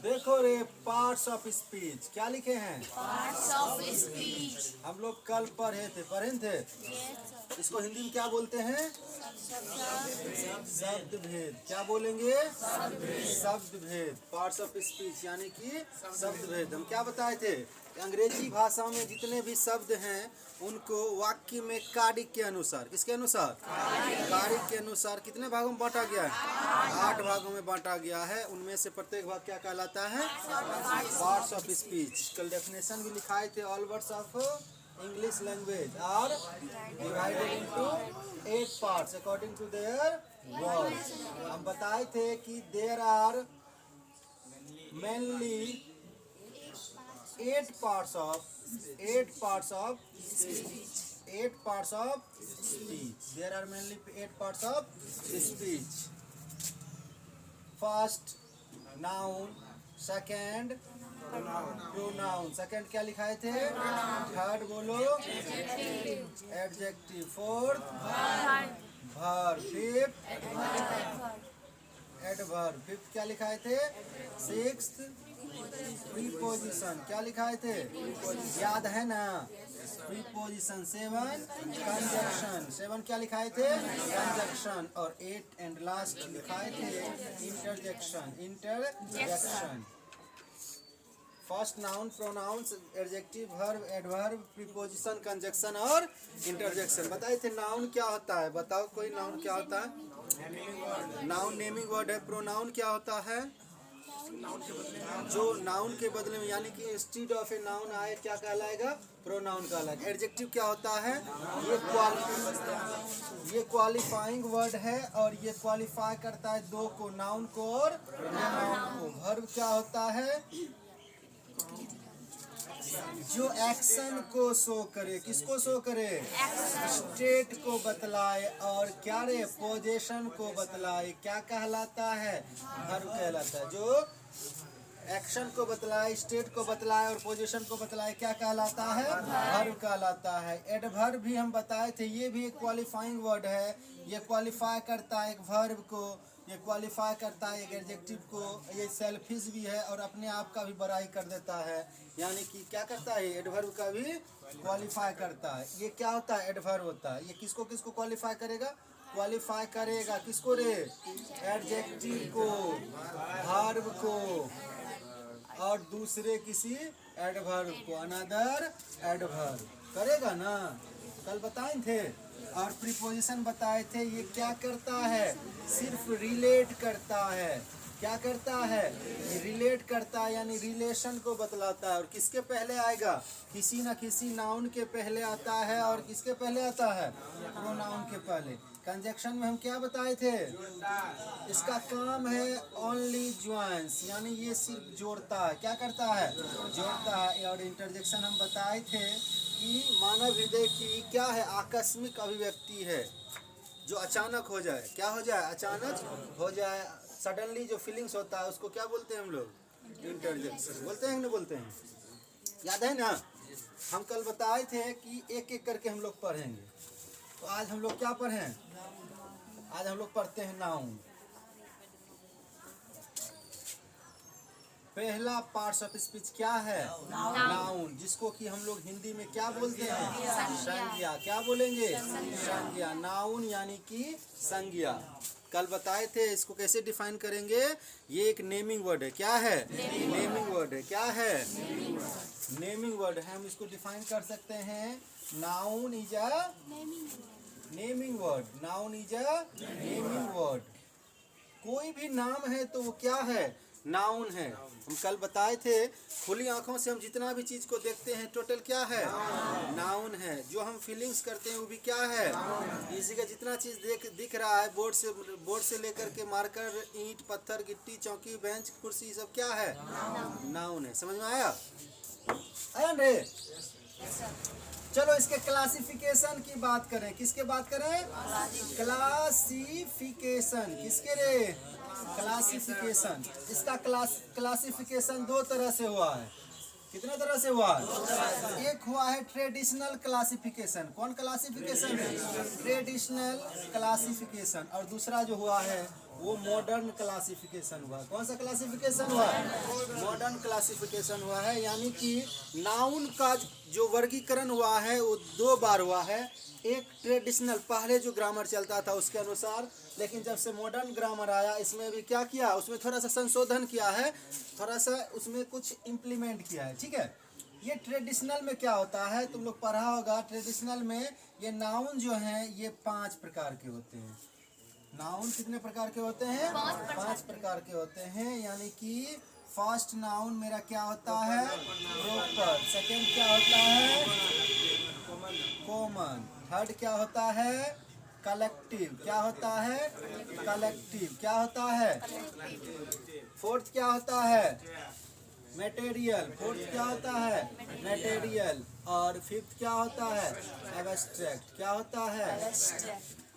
देखो रे, parts of speech क्या लिखे हैं? Parts of speech. हम लोग कल पढ़े थे। इसको हिंदी में क्या बोलते हैं? शब्द भेद। क्या बोलेंगे? शब्द भेद। पार्ट्स ऑफ स्पीच यानी कि शब्द भेद। हम क्या बताए थे? अंग्रेजी भाषा में जितने भी शब्द हैं उनको वाक्य में कारक के अनुसार, किसके अनुसार? कारक के अनुसार कितने भागों में बांटा गया है? 8 भागों में बांटा गया है। उनमें से प्रत्येक भाग क्या कहलाता है? Parts of speech. कल डेफिनेशन भी लिखाए थे। All words of English language are divided into 8 parts according to their words. हम बताए थे कि there are mainly 8 parts of speech. There are mainly 8 parts of speech. First noun, second pronoun. Second क्या लिखाए थे? थर्ड बोलो adjective. Fourth verb. Fifth adverb. Fifth क्या लिखाए थे? Sixth preposition. क्या लिखाए थे? याद है ना? प्रीपोजिशन। 7 कंजक्शन। 7 क्या लिखाए थे? कंजक्शन। और 8 एंड लास्ट लिखाए थे interjection. First noun, pronouns, adjective, verb, adverb, preposition, conjunction और इंटरजेक्शन। बताए थे नाउन क्या होता है? बताओ कोई नाउन क्या होता है? नाउन नेमिंग वर्ड है। प्रोनाउन क्या होता है? जो नाउन के बदले में यानी कि इंस्टीड ऑफ ए नाउन आए क्या कहलाएगा? प्रोनाउन कहलाएगा। एडजेक्टिव क्या होता है? ये क्वालिफाइंग वर्ड है और ये क्वालिफाई करता है दो को, नाउन को और प्रोनाउन को। वर्ब क्या होता है? जो एक्शन को शो करे। किसको शो करे? स्टेट को बतलाए। और क्या रे? पोजीशन को बतलाए। क्या कहलाता है? वर्ब कहलाता है। जो एक्शन को बतलाए, स्टेट को बतलाए और पोजीशन को बतलाए क्या कहलाता है? वर्ब कहलाता है। एडवर्ब भी हम बताए थे, ये भी एक क्वालिफाइंग वर्ड है। ये क्वालिफाई करता है एक वर्ब को, ये क्वालिफाई करता है एक एडजेक्टिव को। ये सेल्फिश भी है और अपने आप का भी बड़ाई कर देता है। यानी कि क्या करता है? एडवर्ब का भी क्वालिफाई करता है। ये क्या होता है? एडवर्ब होता है। ये किसको किसको क्वालिफाई करेगा? क्वालिफाई करेगा किसको रे? एडजेक्टिव को, वर्ब को और दूसरे किसी एडवर्ब को, अनदर एडवर्ब करेगा ना? कल बताए थे। और प्रीपोजिशन बताए थे। ये क्या करता है? सिर्फ रिलेट करता है। क्या करता है? रिलेट करता है यानी रिलेशन को बतलाता है। और किसके पहले आएगा? किसी न किसी नाउन के पहले आता है। और किसके पहले आता है? प्रोनाउन के पहले। कंजक्शन में हम क्या बताए थे? इसका काम है ओनली ज्वाइंस, यानी ये सिर्फ जोड़ता है। क्या करता है? जोड़ता है। और इंटरजेक्शन हम बताए थे कि मानव हृदय की क्या है? आकस्मिक अभिव्यक्ति है जो अचानक हो जाए। क्या हो जाए? अचानक हो जाए। सडनली जो फीलिंग्स होता है उसको क्या बोलते हैं हम लोग? इंटरजेक्शन बोलते हैं कि नहीं बोलते हैं? याद है ना? हम कल बताए थे कि एक एक करके हम लोग पढ़ेंगे। तो आज हम लोग क्या पढ़ें? आज हम लोग पढ़ते हैं नाउन। पहला पार्ट्स ऑफ स्पीच क्या है? नाउन, जिसको कि हम लोग हिंदी में क्या बोलते हैं? संज्ञा। क्या बोलेंगे? संज्ञा। नाउन यानी कि संज्ञा। कल बताए थे इसको कैसे डिफाइन करेंगे। ये एक नेमिंग वर्ड है। क्या है? नेमिंग वर्ड है। क्या है? नेमिंग वर्ड है। हम इसको डिफाइन कर सकते हैं। Noun is a naming word. Noun is a naming word. कोई भी नाम है तो वो क्या है? नाउन है। हम कल बताए थे खुली आंखों से हम जितना भी चीज को देखते हैं टोटल क्या है? नाउन है। जो हम फीलिंग्स करते हैं वो भी क्या है? इसी का जितना चीज दिख रहा है बोर्ड से लेकर के मार्कर, ईंट, पत्थर, गिट्टी, चौकी, बेंच, कुर्सी, सब क्या है? नाउन है। समझ में आया? आया रे? चलो इसके क्लासिफिकेशन की बात करें। किसके बात करें? क्लासिफिकेशन। किसके रे? क्लासिफिकेशन। इसका क्लासिफिकेशन 2 तरह से हुआ है। कितने तरह से हुआ? एक हुआ है ट्रेडिशनल क्लासिफिकेशन। कौन क्लासिफिकेशन है? Traditional classification. और दूसरा जो हुआ है वो मॉडर्न क्लासिफिकेशन हुआ। कौन सा क्लासिफिकेशन हुआ? मॉडर्न क्लासिफिकेशन हुआ है, यानी कि नाउन का जो वर्गीकरण हुआ है वो 2 बार हुआ है। एक ट्रेडिशनल पहले जो ग्रामर चलता था उसके अनुसार, लेकिन जब से मॉडर्न ग्रामर आया इसमें भी क्या किया, उसमें थोड़ा सा संशोधन किया है, थोड़ा सा उसमें कुछ इम्प्लीमेंट किया है। ठीक है, ये ट्रेडिशनल में क्या होता है, तुम लोग पढ़ा होगा। ट्रेडिशनल में ये नाउन जो हैं ये 5 प्रकार के होते हैं। नाउन कितने प्रकार के होते हैं? 5 प्रकार के होते हैं। यानी कि फर्स्ट नाउन मेरा क्या होता है? प्रॉपर। सेकंड क्या होता है? कॉमन। थर्ड क्या होता है? कलेक्टिव। क्या होता है? कलेक्टिव। क्या होता है? फोर्थ क्या होता है? मटेरियल। फोर्थ क्या होता है? मटेरियल। और फिफ्थ क्या होता है? एब्स्ट्रैक्ट। क्या होता है?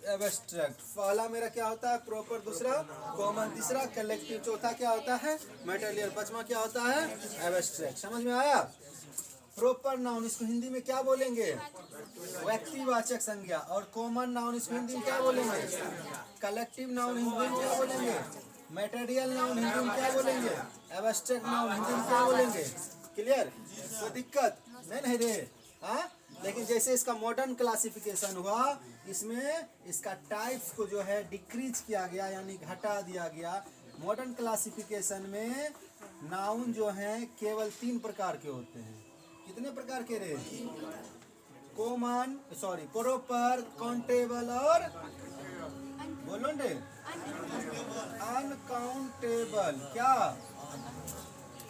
एब्स्ट्रैक्ट। पहला मेरा क्या होता है? प्रॉपर। दूसरा कॉमन। तीसरा कलेक्टिव। चौथा क्या होता है? मटेरियल। पांचवा क्या होता है? एब्स्ट्रैक्ट। समझ में आया? प्रॉपर नाउन इसको हिंदी में क्या बोलेंगे? व्यक्तिवाचक संज्ञा। और कॉमन नाउन इसको हिंदी में क्या बोलेंगे? कलेक्टिव नाउन हिंदी में क्या बोलेंगे? मटेरियल नाउन हिंदी में क्या बोलेंगे? एब्स्ट्रैक्ट नाउन हिंदी में क्या बोलेंगे? क्लियर? कोई दिक्कत नहीं रे? हाँ, लेकिन जैसे इसका मॉडर्न क्लासिफिकेशन हुआ, इसमें इसका टाइप्स को जो है डिक्रीज किया गया, यानी घटा दिया गया। मॉडर्न क्लासिफिकेशन में नाउन जो हैं केवल 3 प्रकार के होते हैं। कितने प्रकार के रे? कॉमन, सॉरी, प्रॉपर, काउंटेबल और बोलो रे अनकाउंटेबल। क्या?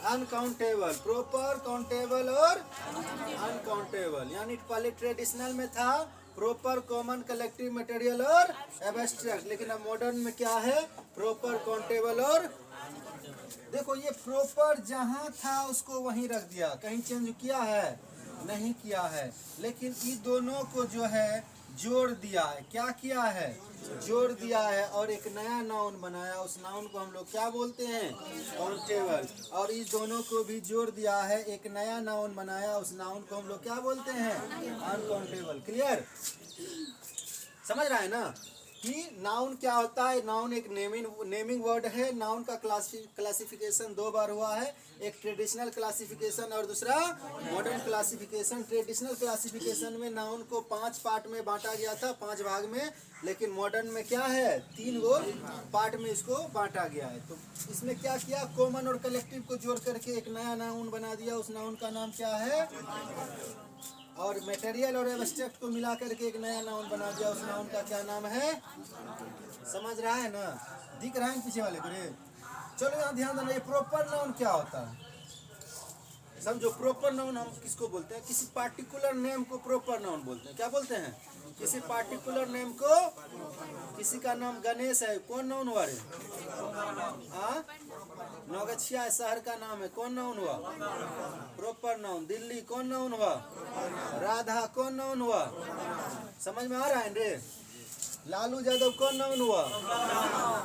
अनकाउंटेबल। प्रॉपर, काउंटेबल और अनकाउंटेबल। यानी पहले ट्रेडिशनल में था प्रॉपर, कॉमन, कलेक्टिव, मटेरियल और एब्स्ट्रैक्ट, लेकिन अब मॉडर्न में क्या है? प्रॉपर, काउंटेबल और देखो ये प्रॉपर जहाँ था उसको वहीं रख दिया, कहीं चेंज किया है? नहीं किया है। लेकिन इन दोनों को जो है जोड़ दिया है। क्या किया है? जोड़ दिया है और एक नया नाउन बनाया। उस नाउन को हम लोग क्या बोलते हैं? काउंटेबल। और इस दोनों को भी जोड़ दिया है, एक नया नाउन बनाया। उस नाउन को हम लोग क्या बोलते हैं? अनकाउंटेबल। क्लियर? समझ रहा है ना कि नाउन क्या होता है? नाउन एक नेमिंग वर्ड है। नाउन का क्लासिफिकेशन 2 बार हुआ है, एक ट्रेडिशनल क्लासिफिकेशन और दूसरा मॉडर्न क्लासिफिकेशन। ट्रेडिशनल क्लासिफिकेशन में नाउन को 5 पार्ट में बांटा गया था, 5 भाग में, लेकिन मॉडर्न में क्या है? 3 गो पार्ट में इसको बांटा गया है। तो इसमें क्या किया? कॉमन और कलेक्टिव को जोड़ करके एक नया नाउन बना दिया। उस नाउन का नाम क्या है? और मटेरियल और एब्स्ट्रैक्ट को मिला करके एक नया नाउन बना दिया। उस नाउन का क्या नाम है? समझ रहा है ना? दिख रहा है पीछे वाले को रे? चलो यहाँ ध्यान देना, ये प्रॉपर नाउन क्या होता है समझो। प्रॉपर नाउन हम किसको बोलते हैं? किसी पार्टिकुलर नेम को प्रॉपर नाउन बोलते हैं। क्या बोलते हैं? किसी पार्टिकुलर नेम को। किसी का नाम गणेश है, कौन नाउन हुआ रे? नौगछिया शहर का नाम है, कौन नाउन हुआ? Proper noun. दिल्ली कौन नाउन हुआ? राधा कौन नाउन हुआ? समझ में आ रहा है रे? लालू यादव कौन नाउन हुआ?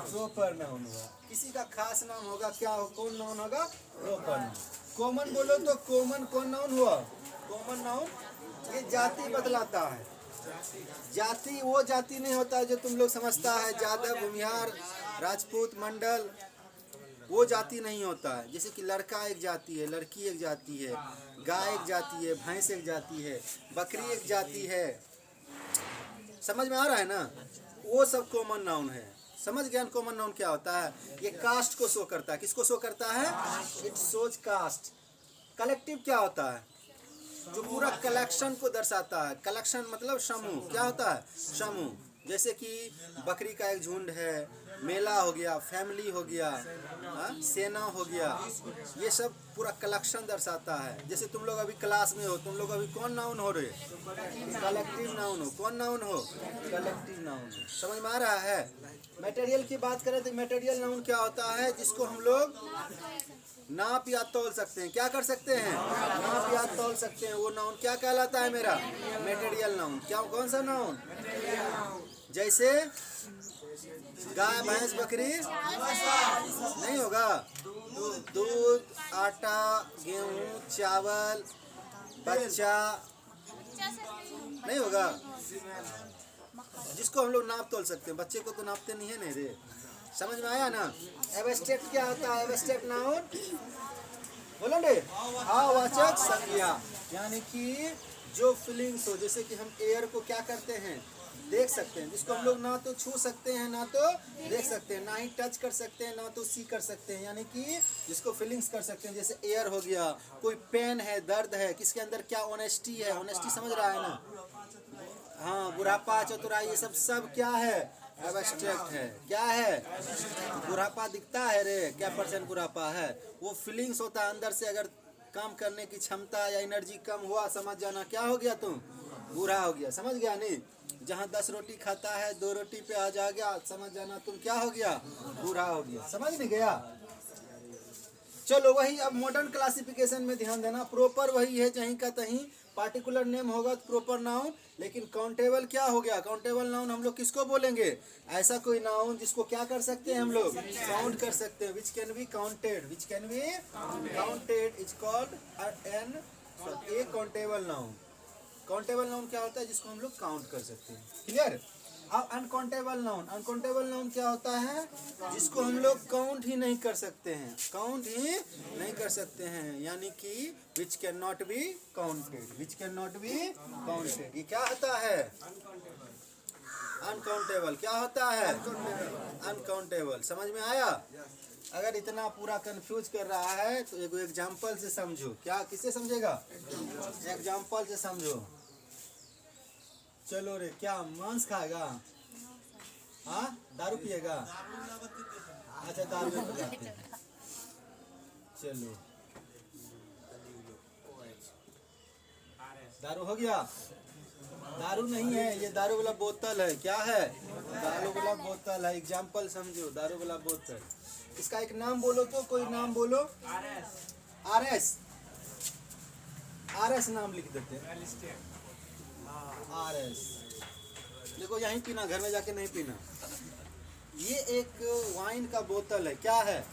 प्रॉपर नाउन हुआ। किसी का खास नाम होगा, क्या कौन नाउन होगा? Proper noun. कॉमन बोलो तो कॉमन कौन नाउन हुआ? Common noun. ये जाति बतलाता है। जाति वो जाति नहीं होता है जो तुम लोग समझता है, यादव, भूमिहार, राजपूत, मंडल, वो जाति नहीं होता है। जैसे कि लड़का एक जाति है, लड़की एक जाति है, गाय एक जाति है, भैंस एक जाति है, बकरी एक जाति है। समझ में आ रहा है ना? वो सब कॉमन नाउन है। समझ गया कॉमन नाउन क्या होता है? ये कास्ट को शो करता है। किसको शो करता है? It shows cast. कलेक्टिव क्या होता है? जो पूरा कलेक्शन को दर्शाता है। कलेक्शन मतलब समूह। क्या होता है? समूह। जैसे कि बकरी का एक झुंड है, मेला हो गया, फैमिली हो गया, सेना हो गया, ये सब पूरा कलेक्शन दर्शाता है। जैसे तुम लोग अभी क्लास में हो, तुम लोग अभी कौन नाउन हो रहे? कलेक्टिव नाउन हो। कौन नाउन हो? कलेक्टिव नाउन हो। समझ में आ रहा है? मटेरियल की बात करें तो मटेरियल नाउन क्या होता है? जिसको हम लोग नाप या तौल सकते हैं। क्या कर सकते हैं? नाप या तौल सकते हैं। वो नाउन क्या कहलाता है मेरा? Material noun. क्या? कौन सा नाउन? जैसे गाय, भैंस, बकरी नहीं होगा। दूध, आटा, गेहूँ, चावल, बच्चा नहीं होगा। जिसको हम लोग नाप तोल सकते हैं। बच्चे को तो नापते नहीं है नहीं रे। समझ में आया ना? एब्स्ट्रैक्ट क्या होता है? एब्स्ट्रैक्ट नाउन बोलेंगे भाववाचक संज्ञा, यानी कि जो फीलिंग्स हो, जैसे कि हम एयर को क्या करते हैं, देख सकते हैं, जिसको हम लोग ना तो छू सकते हैं ना तो देख सकते हैं, ना ही टच कर सकते हैं ना तो सी कर सकते हैं, यानी कि जिसको फीलिंग्स कर सकते हैं, जैसे एयर हो गया, कोई पेन है, दर्द है, किसके अंदर क्या ऑनेस्टी है, ऑनेस्टी समझ रहा है ना? हाँ, बुढ़ापा, चतुराई, ये सब क्या है? एब्स्ट्रैक्ट है। क्या है? बुढ़ापा दिखता है रे, क्या परसेंट बुढ़ापा है? वो फीलिंग्स होता है अंदर से, अगर काम करने की क्षमता या एनर्जी कम हुआ, समझ जाना क्या हो गया, तुम बूढ़ा हो गया। समझ गया नहीं? जहाँ 10 रोटी खाता है 2 रोटी पे आ जा गया, समझ जाना तुम क्या हो गया, बूढ़ा हो गया। समझ नहीं गया? चलो वही अब मॉडर्न क्लासिफिकेशन में ध्यान देना। प्रॉपर वही है, जहीं का तहीं पार्टिकुलर नेम होगा तो प्रॉपर नाउन, लेकिन काउंटेबल क्या हो गया? काउंटेबल नाउन हम लोग किसको बोलेंगे? ऐसा कोई नाउन जिसको क्या कर सकते हैं हम लोग? काउंट कर सकते हैं, which can be counted, which can be counted is called an a countable noun. Countable noun क्या होता है? जिसको हम लोग काउंट कर सकते हैं। क्लियर? अब अनकाउंटेबल नाउन, अनकाउंटेबल नाउन क्या होता है? जिसको हम लोग काउंट ही नहीं कर सकते हैं, काउंट ही नहीं कर सकते हैं, यानी कि which can not be counted, which can not be counted. ये क्या होता है? अनकाउंटेबल। क्या होता है? अनकाउंटेबल। समझ में आया? अगर इतना पूरा कंफ्यूज कर रहा है तो एक एग्जाम्पल से समझो। क्या, किससे समझेगा? एग्जाम्पल से समझो। चलो रे, क्या मांस खाएगा? हाँ, दारू पिएगा? अच्छा, दारू नहीं पिलाते हैं। चलो, दारू हो गया? दारू नहीं है ये, दारू वाला बोतल है। क्या है? दारू वाला बोतल है। एग्जाम्पल समझो, दारू वाला बोतल। इसका एक नाम बोलो तो, कोई नाम बोलो। आर एस, आर एस नाम लिख देते हैं। R S. देखो यहीं पीना, घर में जाके नहीं पीना। ये एक वाइन का बोतल है। क्या है?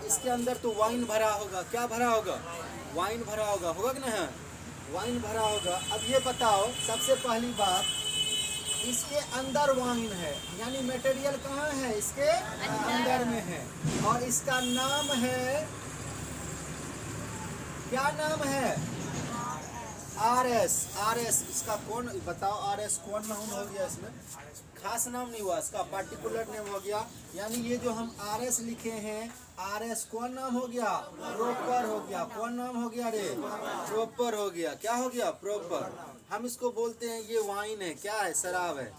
इसके अंदर तो वाइन भरा होगा। क्या भरा होगा? वाइन भरा होगा। होगा कि नहीं? वाइन भरा होगा। अब ये बताओ, सबसे पहली बात, इसके अंदर वाइन है, यानी मटेरियल कहाँ है? इसके अंदर में है। और इसका नाम है, क्या नाम है? R S. आर एस इसका कौन, बताओ, आर एस कौन नाउन हो गया? इसमें खास नाम नहीं हुआ, इसका पार्टिकुलर नेम हो गया। यानी ये जो हम आर एस लिखे हैं, आर एस कौन नाम हो गया? प्रॉपर हो गया। कौन नाम हो गया रे? प्रॉपर हो गया। क्या हो गया? प्रॉपर। हम इसको बोलते हैं ये वाइन है। क्या है? शराब है।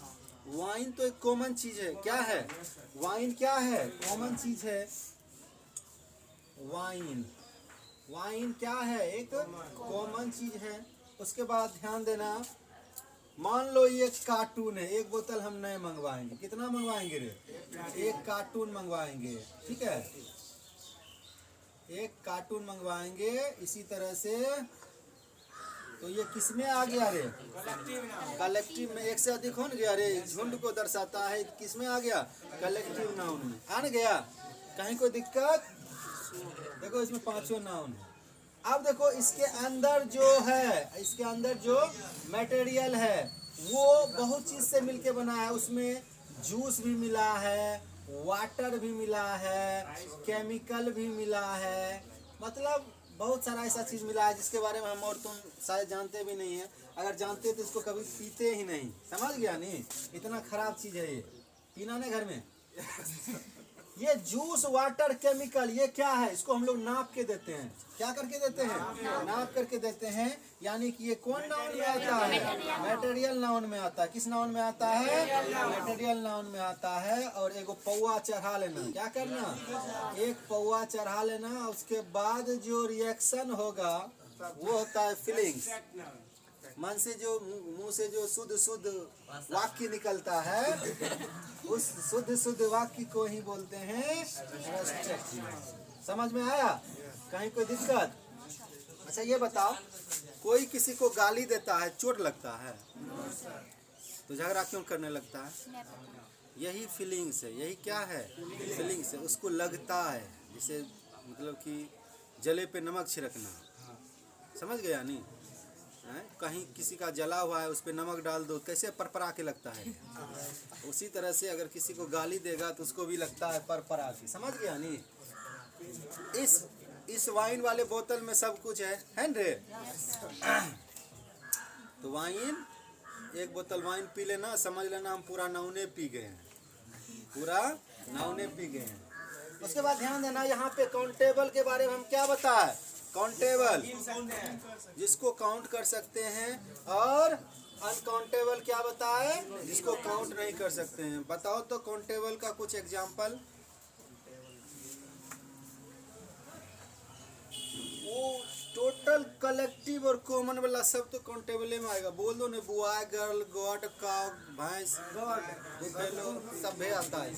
वाइन तो एक कॉमन चीज है। क्या है? वाइन क्या है? कॉमन चीज है। वाइन, वाइन क्या है? एक कॉमन चीज है। उसके बाद ध्यान देना, मान लो ये कार्टून है, एक बोतल हम नहीं मंगवाएंगे। कितना मंगवाएंगे रे? एक कार्टून मंगवाएंगे। ठीक है, एक कार्टून मंगवाएंगे। इसी तरह से तो ये किसमें आ गया रे? कलेक्टिव में। एक से अधिक हो गया रे, झुंड को दर्शाता है। किसमें आ गया? कलेक्टिव नाउन में आ गया। कहीं कोई दिक्कत? देखो इसमें 5 नाउन है। अब देखो इसके अंदर जो है, इसके अंदर जो मटेरियल है वो बहुत चीज से मिलके बना है। उसमें जूस भी मिला है, वाटर भी मिला है, केमिकल भी मिला है, मतलब बहुत सारा ऐसा चीज मिला है जिसके बारे में हम और तुम शायद जानते भी नहीं है। अगर जानते तो इसको कभी पीते ही नहीं। समझ गया नहीं? इतना खराब चीज है ये, पीना नहीं घर में। ये जूस, वाटर, केमिकल, ये क्या है? इसको हम लोग नाप के देते हैं। क्या करके देते हैं? नाप करके देते हैं। यानी कि ये कौन नाउन में आता है? मटेरियल नाउन में आता है। किस नाउन में आता है? मटेरियल नाउन में आता है। और एगो पौवा चढ़ा लेना। क्या करना? एक पौवा चढ़ा लेना। उसके बाद जो रिएक्शन होगा वो होता है फीलिंग्स। मन से जो, मुंह से जो शुद्ध शुद्ध वाक्य निकलता है, उस शुद्ध शुद्ध वाक्य को ही बोलते हैं एब्स्ट्रैक्ट। समझ में आया? कहीं कोई दिक्कत? अच्छा ये बताओ, कोई किसी को गाली देता है, चोट लगता है तो झगड़ा क्यों करने लगता है? यही फीलिंग्स है। यही क्या है? फीलिंग्स है। उसको लगता है, जैसे मतलब कि जले पे नमक छिड़कना। समझ गया नहीं? कहीं किसी का जला हुआ है उस पर नमक डाल दो, कैसे परपरा के लगता है। उसी तरह से अगर किसी को गाली देगा तो उसको भी लगता है परपरा के। समझ गया नी? इस वाइन वाले बोतल में सब कुछ है रे। तो वाइन, एक बोतल वाइन पी लेना, समझ लेना हम पूरा नौने पी गए हैं, पूरा नौने पी गए हैं। उसके बाद ध्यान देना, यहाँ पे काउंटेबल के बारे में हम क्या बताए। काउंटेबल जिसको काउंट कर सकते हैं, और अनकाउंटेबल क्या बताए, जिसको काउंट नहीं कर सकते हैं। बताओ तो काउंटेबल का कुछ एग्जाम्पल। वो टोटल कलेक्टिव और कॉमन वाला सब तो काउंटेबल में आएगा। बोल दो ना, बुआ, गर्ल, गॉड, काउ, भैंस, सब भी आता है।